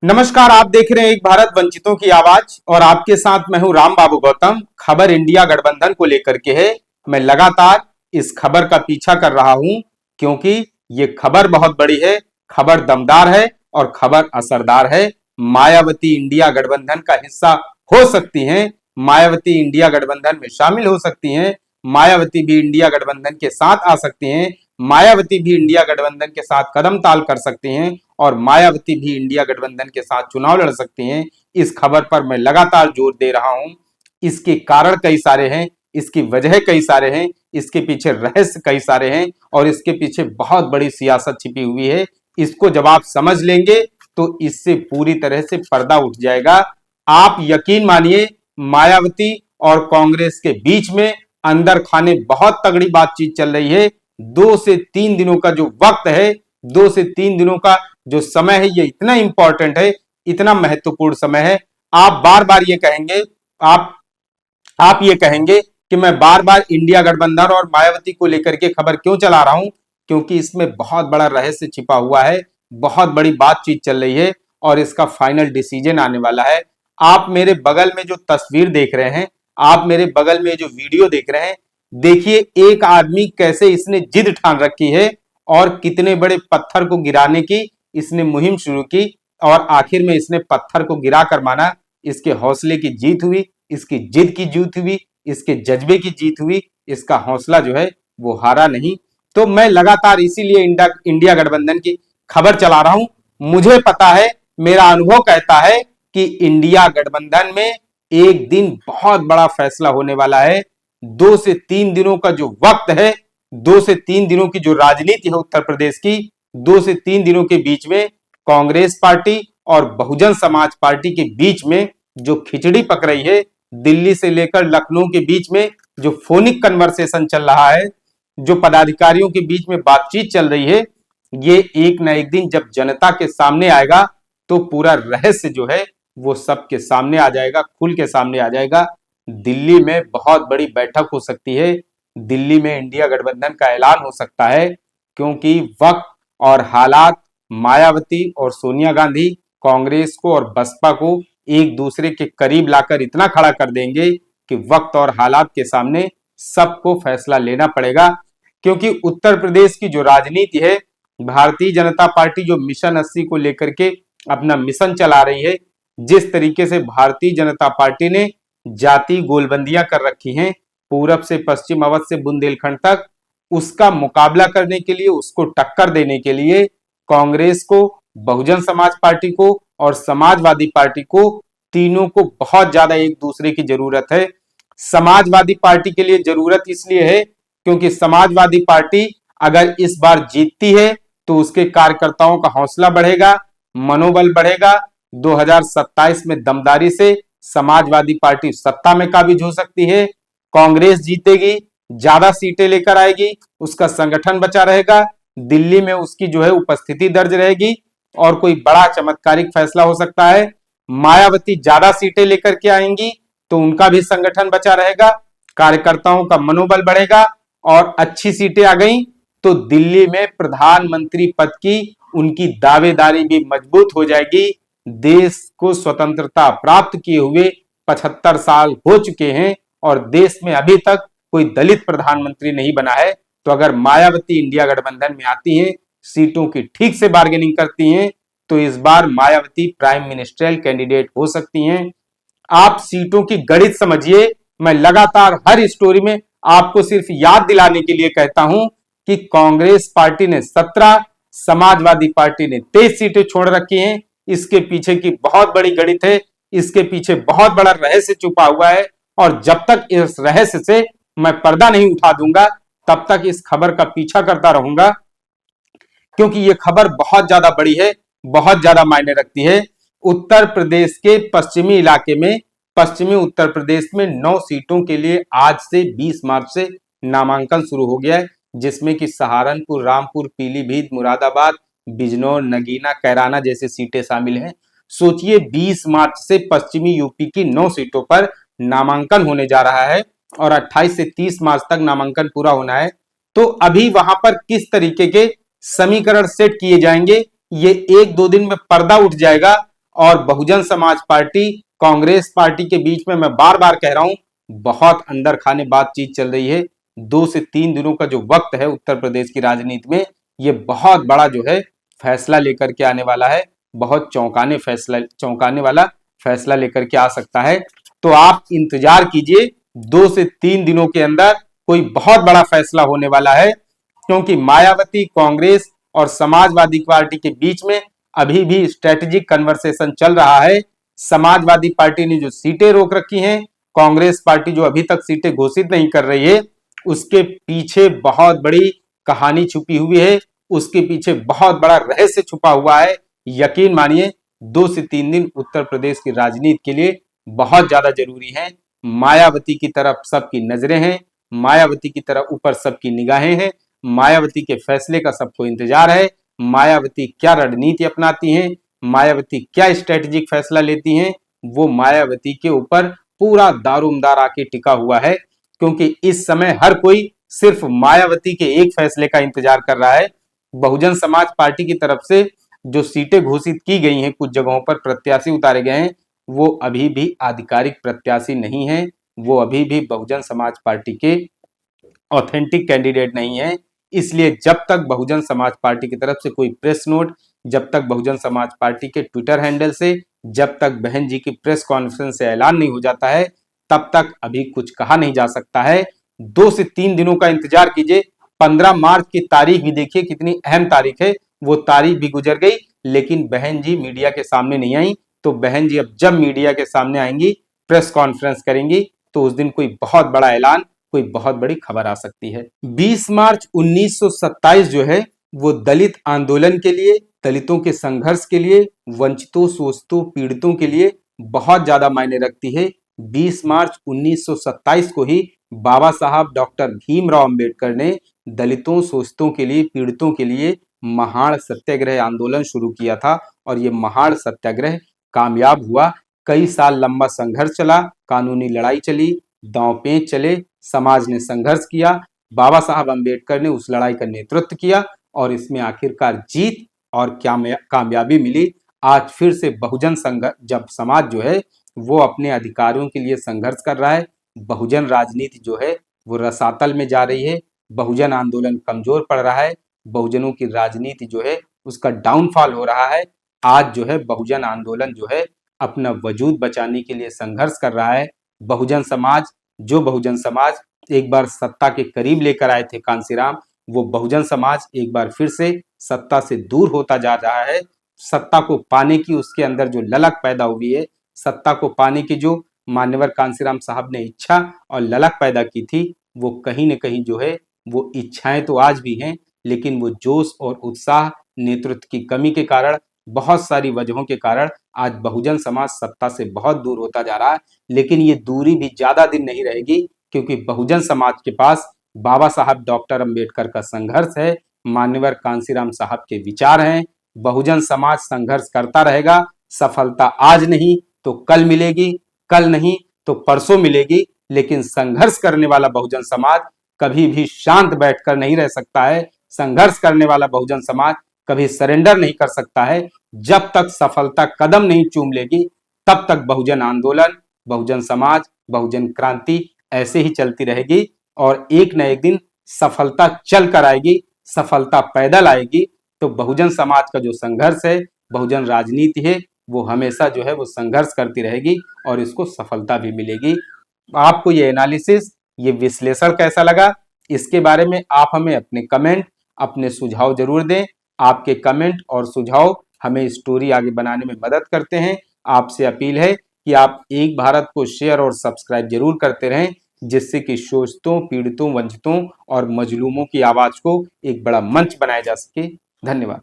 नमस्कार, आप देख रहे हैं एक भारत वंचितों की आवाज और आपके साथ मैं हूं राम बाबू गौतम। खबर इंडिया गठबंधन को लेकर के है। मैं लगातार इस खबर का पीछा कर रहा हूं क्योंकि ये खबर बहुत बड़ी है, खबर दमदार है और खबर असरदार है। मायावती इंडिया गठबंधन का हिस्सा हो सकती हैं, मायावती इंडिया गठबंधन में शामिल हो सकती हैं, मायावती भी इंडिया गठबंधन के साथ आ सकती हैं, मायावती भी इंडिया गठबंधन के साथ कदम ताल कर सकती हैं और मायावती भी इंडिया गठबंधन के साथ चुनाव लड़ सकती हैं। इस खबर पर मैं लगातार जोर दे रहा हूं। इसके कारण कई सारे हैं, इसकी वजह कई सारे हैं, इसके पीछे रहस्य कई सारे हैं और इसके पीछे बहुत बड़ी सियासत छिपी हुई है। इसको जब आप समझ लेंगे तो इससे पूरी तरह से पर्दा उठ जाएगा। आप यकीन मानिए, मायावती और कांग्रेस के बीच में अंदर खाने बहुत तगड़ी बातचीत चल रही है। 2 से 3 दिनों का जो वक्त है, 2 से 3 दिनों का जो समय है, ये इतना इंपॉर्टेंट है, इतना महत्वपूर्ण समय है। आप बार बार ये कहेंगे, आप आप ये कहेंगे कि मैं बार बार इंडिया गठबंधन और मायावती को लेकर के खबर क्यों चला रहा हूं, क्योंकि इसमें बहुत बड़ा रहस्य छिपा हुआ है, बहुत बड़ी बातचीत चल रही है और इसका फाइनल डिसीजन आने वाला है। आप मेरे बगल में जो तस्वीर देख रहे हैं, आप मेरे बगल में जो वीडियो देख रहे हैं, देखिए एक आदमी कैसे इसने जिद ठान रखी है और कितने बड़े पत्थर को गिराने की इसने मुहिम शुरू की और आखिर में इसने पत्थर को गिरा कर माना। इसके हौसले की जीत हुई, इसकी जिद की जीत हुई, इसके जज्बे की जीत हुई, इसका हौसला जो है वो हारा नहीं। तो मैं लगातार इसीलिए इंडिया गठबंधन की खबर चला रहा हूं। मुझे पता है, मेरा अनुभव कहता है कि इंडिया गठबंधन में एक दिन बहुत बड़ा फैसला होने वाला है। 2 से 3 दिनों का जो वक्त है, 2 से 3 दिनों की जो राजनीति है उत्तर प्रदेश की, 2 से 3 दिनों के बीच में कांग्रेस पार्टी और बहुजन समाज पार्टी के बीच में जो खिचड़ी पक रही है, दिल्ली से लेकर लखनऊ के बीच में जो फोनिक कन्वर्सेशन चल रहा है, जो पदाधिकारियों के बीच में बातचीत चल रही है, ये एक ना एक दिन जब जनता के सामने आएगा तो पूरा रहस्य जो है वो सबके सामने आ जाएगा, खुल के सामने आ जाएगा। दिल्ली में बहुत बड़ी बैठक हो सकती है, दिल्ली में इंडिया गठबंधन का ऐलान हो सकता है, क्योंकि वक्त और हालात मायावती और सोनिया गांधी कांग्रेस को और बसपा को एक दूसरे के करीब लाकर इतना खड़ा कर देंगे कि वक्त और हालात के सामने सबको फैसला लेना पड़ेगा। क्योंकि उत्तर प्रदेश की जो राजनीति है, भारतीय जनता पार्टी जो मिशन 80 को लेकर के अपना मिशन चला रही है, जिस तरीके से भारतीय जनता पार्टी ने जाति गोलबंदियां कर रखी हैं पूरब से पश्चिम, अवध से बुंदेलखंड तक, उसका मुकाबला करने के लिए, उसको टक्कर देने के लिए कांग्रेस को, बहुजन समाज पार्टी को और समाजवादी पार्टी को, तीनों को बहुत ज्यादा एक दूसरे की जरूरत है। समाजवादी पार्टी के लिए जरूरत इसलिए है क्योंकि समाजवादी पार्टी अगर इस बार जीतती है तो उसके कार्यकर्ताओं का हौसला बढ़ेगा, मनोबल बढ़ेगा। 2027 में दमदारी से समाजवादी पार्टी सत्ता में काबिज हो सकती है। कांग्रेस जीतेगी, ज्यादा सीटें लेकर आएगी, उसका संगठन बचा रहेगा, दिल्ली में उसकी जो है उपस्थिति दर्ज रहेगी और कोई बड़ा चमत्कारिक फैसला हो सकता है। मायावती ज्यादा सीटें लेकर के आएंगी तो उनका भी संगठन बचा रहेगा, कार्यकर्ताओं का मनोबल बढ़ेगा और अच्छी सीटें आ गई तो दिल्ली में प्रधानमंत्री पद की उनकी दावेदारी भी मजबूत हो जाएगी। देश को स्वतंत्रता प्राप्त किए हुए 75 साल हो चुके हैं और देश में अभी तक कोई दलित प्रधानमंत्री नहीं बना है। तो अगर मायावती इंडिया गठबंधन में आती हैं, सीटों की ठीक से बार्गेनिंग करती हैं, तो इस बार मायावती प्राइम मिनिस्ट्रियल कैंडिडेट हो सकती हैं। आप सीटों की गणित समझिए। मैं लगातार हर स्टोरी में आपको सिर्फ याद दिलाने के लिए कहता हूं कि कांग्रेस पार्टी ने 17, समाजवादी पार्टी ने 23 सीटें छोड़ रखी हैं। इसके पीछे की बहुत बड़ी गणित है, इसके पीछे बहुत बड़ा रहस्य छुपा हुआ है और जब तक इस रहस्य से मैं पर्दा नहीं उठा दूंगा तब तक इस खबर का पीछा करता रहूंगा, क्योंकि ये खबर बहुत ज्यादा बड़ी है, बहुत ज्यादा मायने रखती है। उत्तर प्रदेश के पश्चिमी इलाके में, पश्चिमी उत्तर प्रदेश में 9 सीटों के लिए आज से 20 मार्च से नामांकन शुरू हो गया है, जिसमें कि सहारनपुर, रामपुर, पीलीभीत, मुरादाबाद, बिजनौर, नगीना, कैराना जैसे सीटें शामिल हैं। सोचिए 20 मार्च से पश्चिमी यूपी की 9 सीटों पर नामांकन होने जा रहा है और 28 से 30 मार्च तक नामांकन पूरा होना है। तो अभी वहां पर किस तरीके के समीकरण सेट किए जाएंगे, ये 1-2 दिन में पर्दा उठ जाएगा और बहुजन समाज पार्टी कांग्रेस पार्टी के बीच में मैं बार बार कह रहा हूं बहुत अंदर खाने बातचीत चल रही है। 2 से 3 दिनों का जो वक्त है उत्तर प्रदेश की राजनीति में, ये बहुत बड़ा जो है फैसला लेकर के आने वाला है। बहुत चौंकाने वाला फैसला लेकर के आ सकता है। तो आप इंतजार कीजिए, 2 से 3 दिनों के अंदर कोई बहुत बड़ा फैसला होने वाला है, क्योंकि मायावती, कांग्रेस और समाजवादी पार्टी के बीच में अभी भी स्ट्रेटेजिक कन्वर्सेशन चल रहा है। समाजवादी पार्टी ने जो सीटें रोक रखी हैं, कांग्रेस पार्टी जो अभी तक सीटें घोषित नहीं कर रही है, उसके पीछे बहुत बड़ी कहानी छुपी हुई है, उसके पीछे बहुत बड़ा रहस्य छुपा हुआ है। यकीन मानिए 2 से 3 दिन उत्तर प्रदेश की राजनीति के लिए बहुत ज्यादा जरूरी है। मायावती की तरफ सबकी नजरें हैं, मायावती की तरफ ऊपर सबकी निगाहें हैं, मायावती के फैसले का सबको इंतजार है। मायावती क्या रणनीति अपनाती हैं, मायावती क्या स्ट्रेटेजिक फैसला लेती हैं, वो मायावती के ऊपर पूरा दारोमदार आके टिका हुआ है। क्योंकि इस समय हर कोई सिर्फ मायावती के एक फैसले का इंतजार कर रहा है। बहुजन समाज पार्टी की तरफ से जो सीटें घोषित की गई हैं, कुछ जगहों पर प्रत्याशी उतारे गए हैं, वो अभी भी आधिकारिक प्रत्याशी नहीं है, वो अभी भी बहुजन समाज पार्टी के ऑथेंटिक कैंडिडेट नहीं है। इसलिए जब तक बहुजन समाज पार्टी की तरफ से कोई प्रेस नोट, जब तक बहुजन समाज पार्टी के ट्विटर हैंडल से, जब तक बहन जी की प्रेस कॉन्फ्रेंस से ऐलान नहीं हो जाता है, तब तक अभी कुछ कहा नहीं जा सकता है। 2 से 3 दिनों का इंतजार कीजिए। 15 मार्च की तारीख भी देखिए कितनी अहम तारीख है, वो तारीख भी गुजर गई, लेकिन बहन जी मीडिया के सामने नहीं आई। तो बहन जी अब जब मीडिया के सामने आएंगी, प्रेस कॉन्फ्रेंस करेंगी, तो उस दिन कोई बहुत बड़ा ऐलान, कोई बहुत बड़ी खबर आ सकती है। 20 मार्च 1927 जो है वो दलित आंदोलन के लिए, दलितों के संघर्ष के लिए, वंचितों, शोषितों, पीड़ितों के लिए बहुत ज्यादा मायने रखती है। 20 मार्च 1927 को ही बाबा साहब डॉक्टर भीमराव अंबेडकर ने दलितों, शोषितों के लिए, पीड़ितों के लिए महाड़ सत्याग्रह आंदोलन शुरू किया था। और ये महाड़ सत्याग्रह कामयाब हुआ। कई साल लंबा संघर्ष चला, कानूनी लड़ाई चली, दांव पेच चले, समाज ने संघर्ष किया, बाबा साहब अंबेडकर ने उस लड़ाई का नेतृत्व किया और इसमें आखिरकार जीत और कामयाबी मिली। आज फिर से बहुजन संघर्ष, जब समाज जो है वो अपने अधिकारों के लिए संघर्ष कर रहा है, बहुजन राजनीति जो है वो रसातल में जा रही है, बहुजन आंदोलन कमजोर पड़ रहा है, बहुजनों की राजनीति जो है उसका डाउनफॉल हो रहा है। आज जो है बहुजन आंदोलन जो है अपना वजूद बचाने के लिए संघर्ष कर रहा है। बहुजन समाज एक बार सत्ता के करीब लेकर आए थे कांसीराम, वो बहुजन समाज एक बार फिर से सत्ता से दूर होता जा रहा है। सत्ता को पाने की उसके अंदर जो ललक पैदा हुई है, सत्ता को पाने की जो मान्यवर कांसीराम साहब ने इच्छा और ललक पैदा की थी, वो कहीं न कहीं जो है वो इच्छाएं तो आज भी हैं, लेकिन वो जोश और उत्साह, नेतृत्व की कमी के कारण, बहुत सारी वजहों के कारण आज बहुजन समाज सत्ता से बहुत दूर होता जा रहा है। लेकिन ये दूरी भी ज्यादा दिन नहीं रहेगी, क्योंकि बहुजन समाज के पास बाबा साहब डॉक्टर अंबेडकर का संघर्ष है, मान्यवर कांसीराम साहब के विचार हैं। बहुजन समाज संघर्ष करता रहेगा। सफलता आज नहीं तो कल मिलेगी, कल नहीं तो परसों मिलेगी, लेकिन संघर्ष करने वाला बहुजन समाज कभी भी शांत बैठकर नहीं रह सकता है। संघर्ष करने वाला बहुजन समाज कभी सरेंडर नहीं कर सकता है। जब तक सफलता कदम नहीं चूम लेगी, तब तक बहुजन आंदोलन, बहुजन समाज, बहुजन क्रांति ऐसे ही चलती रहेगी और एक न एक दिन सफलता चल कर आएगी, सफलता पैदल आएगी। तो बहुजन समाज का जो संघर्ष है, बहुजन राजनीति है, वो हमेशा जो है वो संघर्ष करती रहेगी और इसको सफलता भी मिलेगी। आपको ये एनालिसिस, ये विश्लेषण कैसा लगा, इसके बारे में आप हमें अपने कमेंट, अपने सुझाव जरूर दें। आपके कमेंट और सुझाव हमें स्टोरी आगे बनाने में मदद करते हैं। आपसे अपील है कि आप एक भारत को शेयर और सब्सक्राइब जरूर करते रहें, जिससे कि शोषितों, पीड़ितों, वंचितों और मजलूमों की आवाज को एक बड़ा मंच बनाया जा सके। धन्यवाद।